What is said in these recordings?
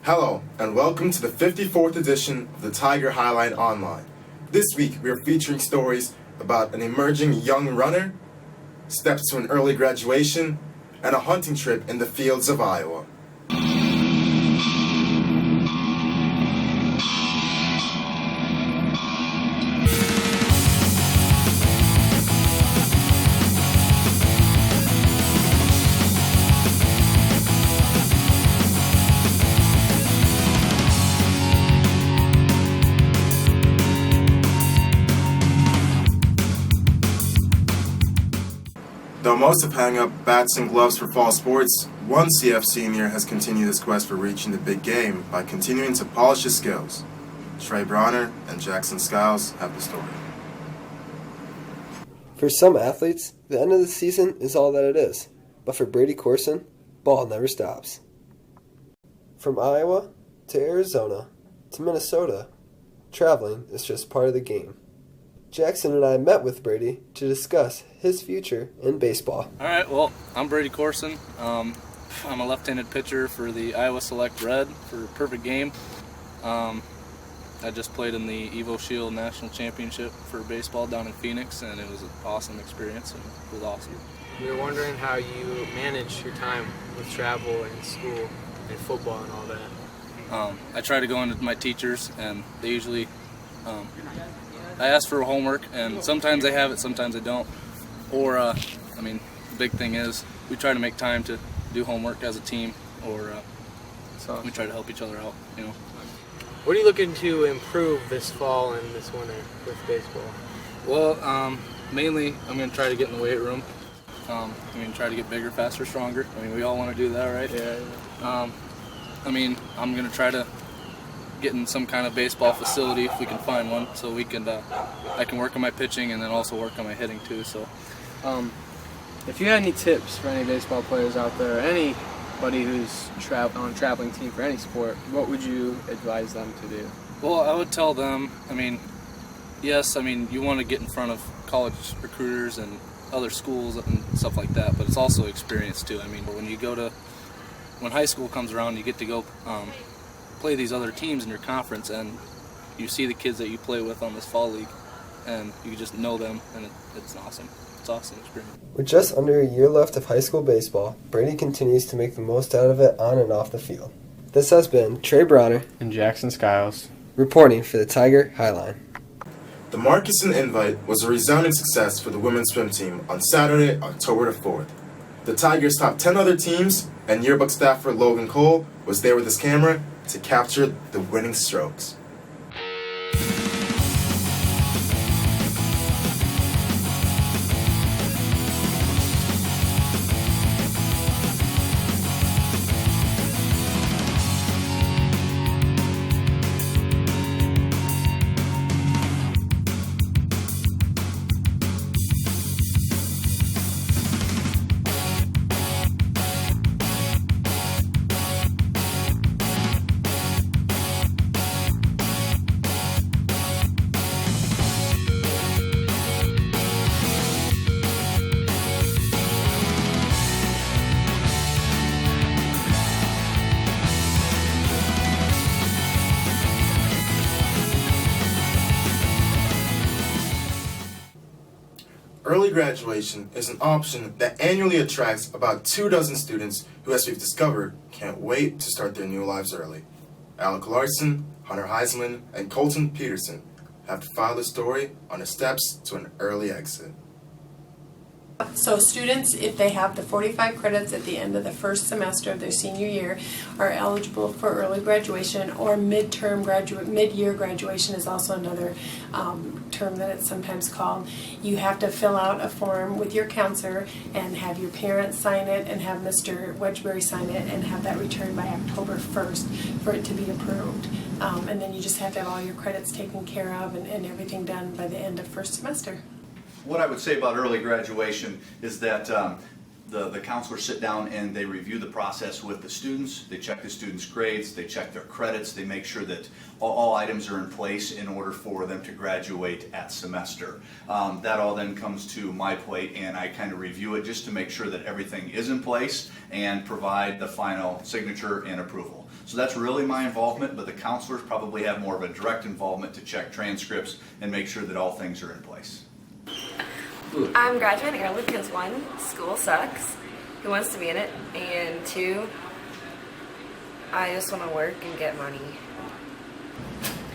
Hello, and welcome to the 54th edition of the Tiger Highline Online. This week, we are featuring stories about an emerging young runner, steps to an early graduation, and a hunting trip in the fields of Iowa. Though most have hung up bats and gloves for fall sports, one CF senior has continued his quest for reaching the big game by continuing to polish his skills. Trey Bronner and Jackson Skiles have the story. For some athletes, the end of the season is all that it is. But for Brady Corson, ball never stops. From Iowa to Arizona to Minnesota, traveling is just part of the game. Jackson and I met with Brady to discuss his future in baseball. All right, well, I'm Brady Corson. I'm a left-handed pitcher for the Iowa Select Red for Perfect Game. I just played in the Evo Shield National Championship for baseball down in Phoenix, and it was an awesome experience, and it was awesome. We were wondering how you manage your time with travel and school and football and all that. I try to go into my teachers, and they usually, I ask for homework, and sometimes they have it, sometimes they don't. Or, the big thing is we try to make time to do homework as a team, or we try to help each other out, What are you looking to improve this fall and this winter with baseball? Well, mainly I'm going to try to get in the weight room. Try to get bigger, faster, stronger. We all want to do that, right? Yeah. I'm going to try to get in some kind of baseball facility if we can find one, so we can I can work on my pitching and then also work on my hitting too. So, if you had any tips for any baseball players out there, anybody who's on a traveling team for any sport, what would you advise them to do? well, I would tell them. You want to get in front of college recruiters and other schools and stuff like that, but it's also experience too. When high school comes around, you get to go play these other teams in your conference, and you see the kids that you play with on this fall league, and you just know them, and it's awesome. It's an awesome experience. With just under a year left of high school baseball, Brady continues to make the most out of it on and off the field. This has been Trey Bronner And Jackson Skiles. reporting for the Tiger Highline. The Marcusson Invite was a resounding success for the women's swim team on Saturday, October the 4th. The Tigers topped 10 other teams, and yearbook staffer Logan Cole was there with his camera to capture the winning strokes. Early graduation is an option that annually attracts about 24 students who, as we've discovered, can't wait to start their new lives early. Alec Larson, Hunter Heisman, and Colton Peterson have to file the story on the steps to an early exit. So students, if they have the 45 credits at the end of the first semester of their senior year, are eligible for early graduation, or mid-year graduation is also another term that it's sometimes called. You have to fill out a form with your counselor and have your parents sign it and have Mr. Wedgbury sign it and have that returned by October 1st for it to be approved. And then you just have to have all your credits taken care of and everything done by the end of first semester. What I would say about early graduation is that the counselors sit down and they review the process with the students. They check the students' grades, they check their credits, they make sure that all items are in place in order for them to graduate at semester. That all then comes to my plate, and I kind of review it just to make sure that everything is in place and provide the final signature and approval. So that's really my involvement, but the counselors probably have more of a direct involvement to check transcripts and make sure that all things are in place. I'm graduating early because 1, school sucks. Who wants to be in it? And 2, I just want to work and get money.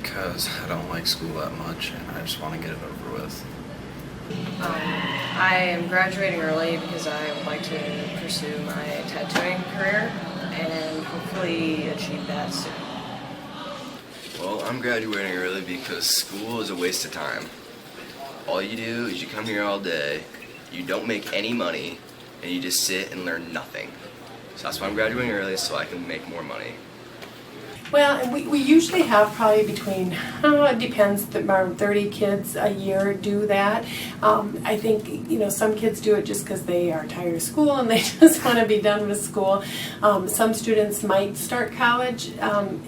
Because I don't like school that much and I just want to get it over with. I am graduating early because I would like to pursue my tattooing career and hopefully achieve that soon. Well, I'm graduating early because school is a waste of time. All you do is you come here all day, you don't make any money, and you just sit and learn nothing. So that's why I'm graduating early, so I can make more money. Well, and we usually have probably between, it depends, around 30 kids a year do that. I think, some kids do it just because they are tired of school and they just want to be done with school. Some students might start college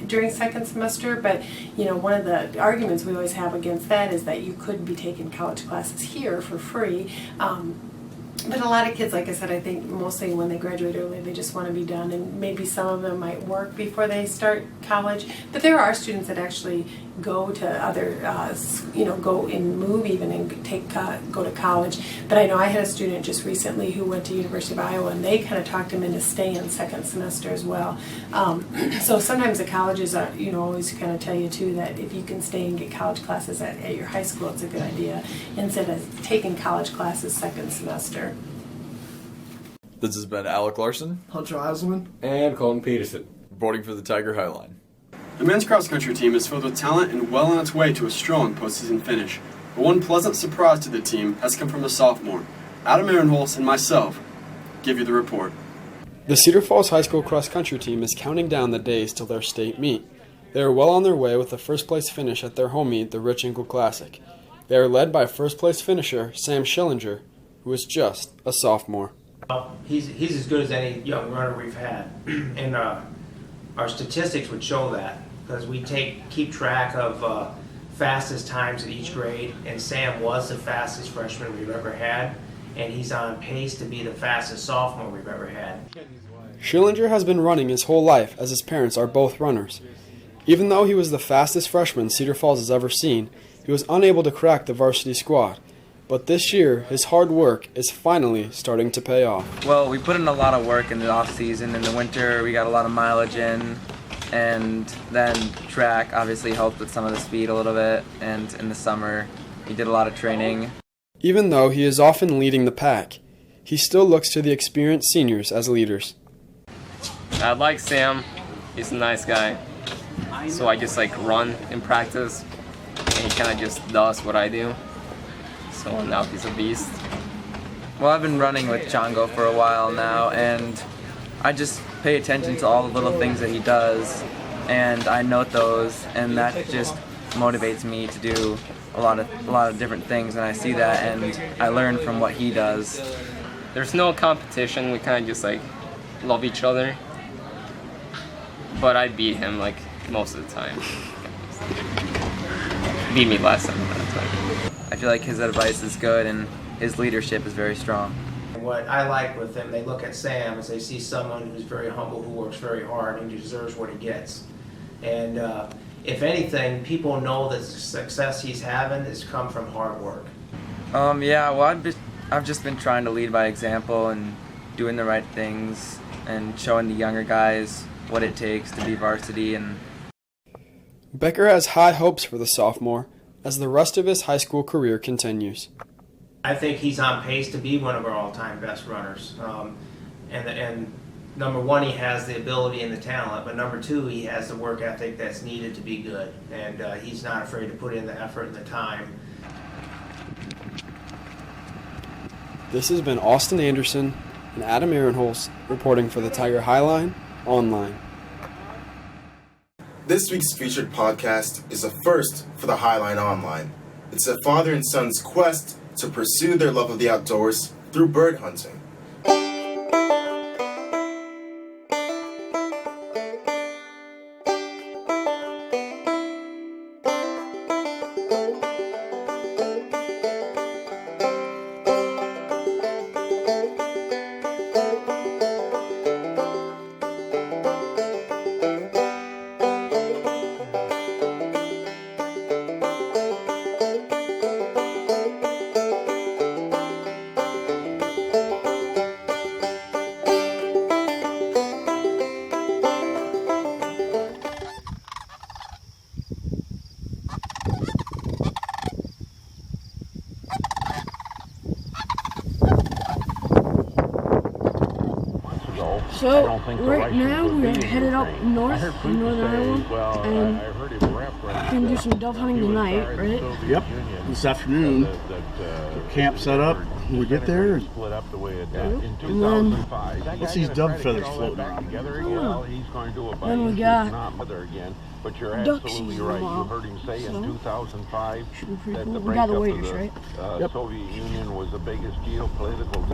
during second semester, but, one of the arguments we always have against that is that you could be taking college classes here for free. But a lot of kids, like I said, I think mostly when they graduate early, they just want to be done, and maybe some of them might work before they start college. But there are students that actually go to other, go and move even and go to college. But I know I had a student just recently who went to University of Iowa, and they kind of talked him into staying second semester as well. So sometimes the colleges are, always kind of tell you too that if you can stay and get college classes at your high school, it's a good idea instead of taking college classes second semester. This has been Alec Larson, Hunter Eiselman, And Colton Peterson. reporting for the Tiger Highline. The men's cross-country team is filled with talent and well on its way to a strong postseason finish. But one pleasant surprise to the team has come from a sophomore. Adam Ehrenholz and myself give you the report. The Cedar Falls High School cross-country team is counting down the days till their state meet. They are well on their way with a first-place finish at their home meet, the Rich Engel Classic. They are led by first-place finisher Sam Schillinger, who is just a sophomore. He's as good as any young runner we've had, and our statistics would show that because we keep track of fastest times at each grade, and Sam was the fastest freshman we've ever had, and he's on pace to be the fastest sophomore we've ever had. Schillinger has been running his whole life as his parents are both runners. Even though he was the fastest freshman Cedar Falls has ever seen, he was unable to crack the varsity squad. But this year, his hard work is finally starting to pay off. Well, we put in a lot of work in the off season. In the winter, we got a lot of mileage in, and then track obviously helped with some of the speed a little bit. And in the summer, we did a lot of training. Even though he is often leading the pack, he still looks to the experienced seniors as leaders. I like Sam. He's a nice guy. So I just run in practice, and he kind of just does what I do. So now he's a beast. Well, I've been running with Chongo for a while now, and I just pay attention to all the little things that he does, and I note those, and that just motivates me to do a lot of different things, and I see that, and I learn from what he does. There's no competition. We kind of just love each other. But I beat him most of the time. Beat me last time. I feel like his advice is good and his leadership is very strong. What I like with them, they look at Sam as they see someone who's very humble, who works very hard and deserves what he gets. And if anything, people know that the success he's having has come from hard work. I've just been trying to lead by example and doing the right things and showing the younger guys what it takes to be varsity. And Becker has high hopes for the sophomore as the rest of his high school career continues. I think he's on pace to be one of our all-time best runners. And number one, he has the ability and the talent, but number two, he has the work ethic that's needed to be good. And he's not afraid to put in the effort and the time. This has been Austin Anderson and Adam Ehrenholz reporting for the Tiger Highline Online. This week's featured podcast is a first for the Highline Online. It's a father and son's quest to pursue their love of the outdoors through bird hunting. So right now we're headed up north in northern Iowa, and we're gonna do some dove hunting tonight, right? Yep. This afternoon, the camp set up. When we get there, and then what's these dove feathers floating around? Then we got duck season tomorrow. So should be pretty cool. We got the waders, right? Yep. Soviet Union was the biggest geopolitical.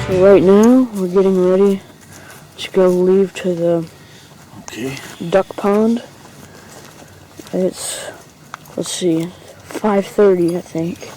So right now we're getting ready to go leave to the duck pond. It's, let's see, 5:30 I think.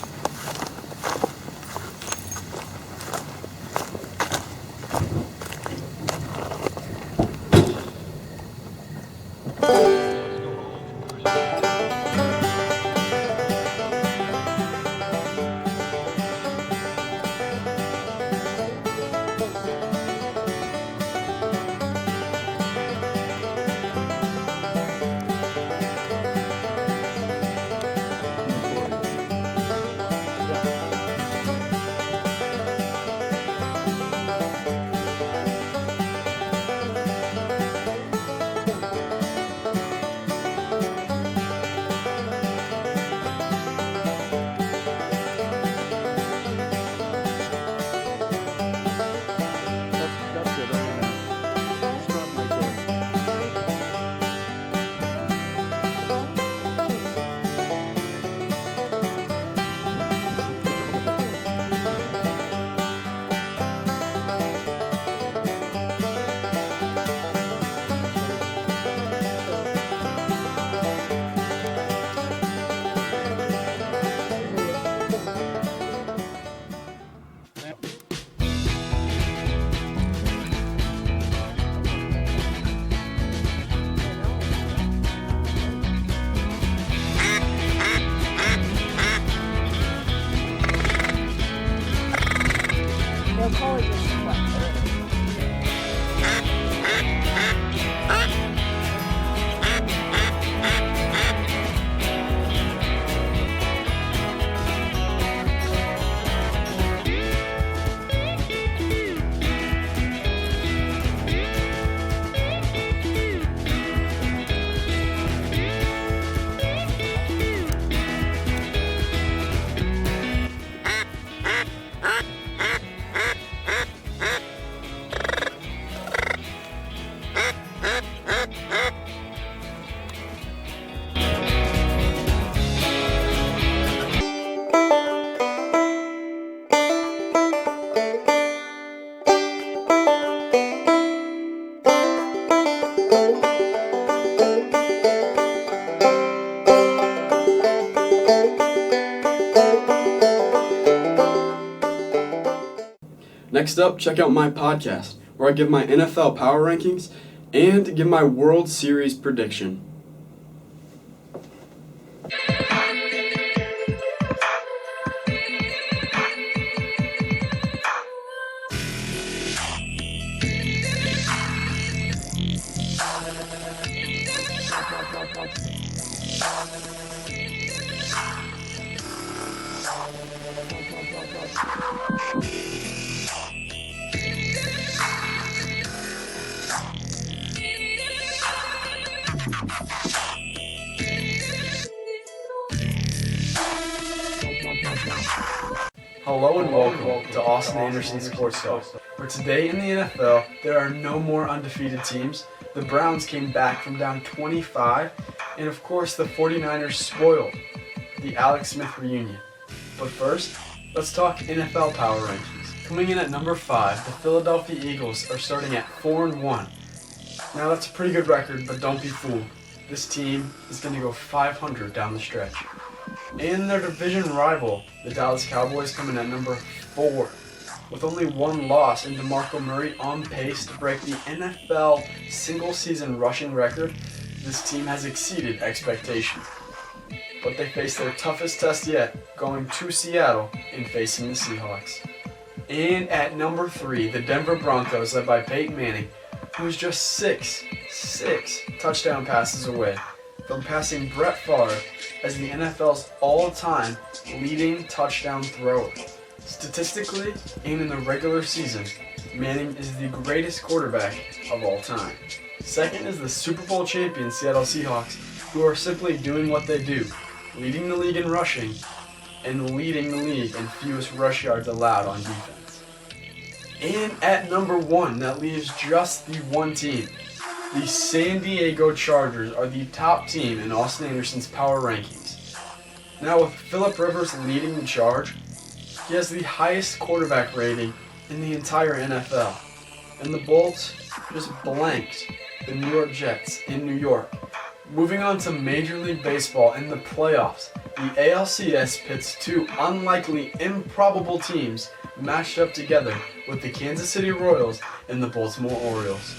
Next up, check out my podcast, where I give my NFL power rankings and give my World Series prediction. Hello and welcome to Austin Anderson Sports Talk. For today in the NFL, there are no more undefeated teams. The Browns came back from down 25, and of course the 49ers spoiled the Alex Smith reunion. But first, let's talk NFL power rankings. Coming in at number 5, the Philadelphia Eagles are starting at 4-1. Now that's a pretty good record, but don't be fooled. This team is going to go 500 down the stretch. And their division rival, the Dallas Cowboys, coming at number 4. With only one loss and DeMarco Murray on pace to break the NFL single-season rushing record, this team has exceeded expectations. But they face their toughest test yet, going to Seattle and facing the Seahawks. And at number 3, the Denver Broncos, led by Peyton Manning, who is just six touchdown passes away from passing Brett Favre as the NFL's all-time leading touchdown thrower. Statistically, and in the regular season, Manning is the greatest quarterback of all time. Second is the Super Bowl champion Seattle Seahawks, who are simply doing what they do, leading the league in rushing and leading the league in fewest rush yards allowed on defense. And at number 1, that leaves just the one team. The San Diego Chargers are the top team in Austin Anderson's power rankings. Now with Phillip Rivers leading the charge, he has the highest quarterback rating in the entire NFL. And the Bolts just blanked the New York Jets in New York. Moving on to Major League Baseball in the playoffs, the ALCS pits two unlikely, improbable teams matched up together with the Kansas City Royals and the Baltimore Orioles.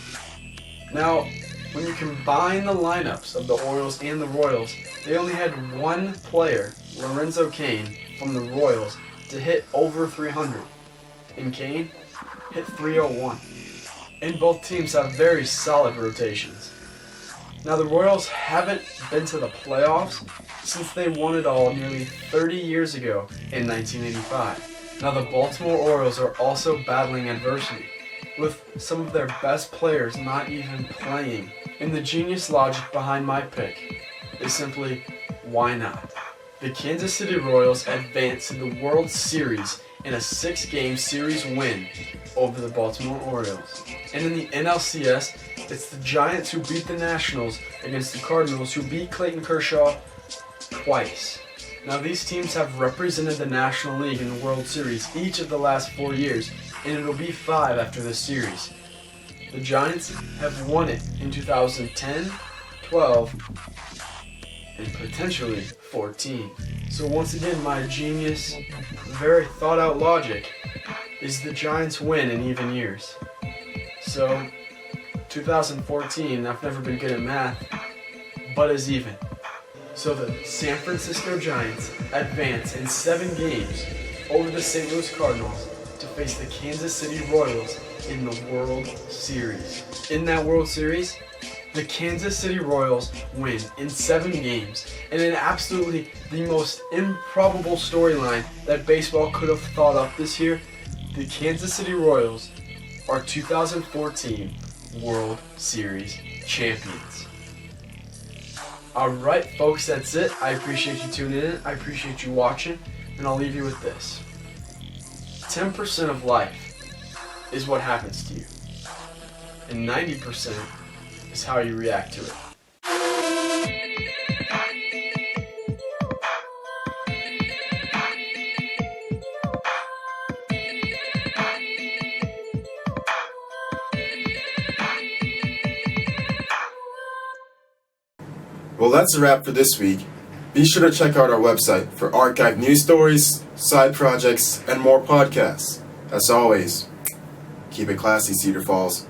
Now, when you combine the lineups of the Orioles and the Royals, they only had one player, Lorenzo Cain, from the Royals, to hit over 300. And Cain hit 301. And both teams have very solid rotations. Now, the Royals haven't been to the playoffs since they won it all nearly 30 years ago in 1985. Now, the Baltimore Orioles are also battling adversity, with some of their best players not even playing. And the genius logic behind my pick is simply, why not? The Kansas City Royals advanced to the World Series in a 6-game series win over the Baltimore Orioles. And in the NLCS, it's the Giants who beat the Nationals against the Cardinals, who beat Clayton Kershaw twice. Now, these teams have represented the National League in the World Series each of the last 4 years, and it'll be 5 after this series. The Giants have won it in 2010, 12, and potentially 14. So once again, my genius, very thought-out logic is the Giants win in even years. So 2014, I've never been good at math, but is even. So the San Francisco Giants advance in 7 games over the St. Louis Cardinals to face the Kansas City Royals in the World Series. In that World Series, the Kansas City Royals win in 7 games, and in absolutely the most improbable storyline that baseball could have thought up this year, the Kansas City Royals are 2014 World Series champions. Alright folks, that's it. I appreciate you tuning in, I appreciate you watching, and I'll leave you with this. 10% of life is what happens to you, and 90% is how you react to it. Well, that's a wrap for this week. Be sure to check out our website for archived news stories, side projects, and more podcasts. As always, keep it classy, Cedar Falls.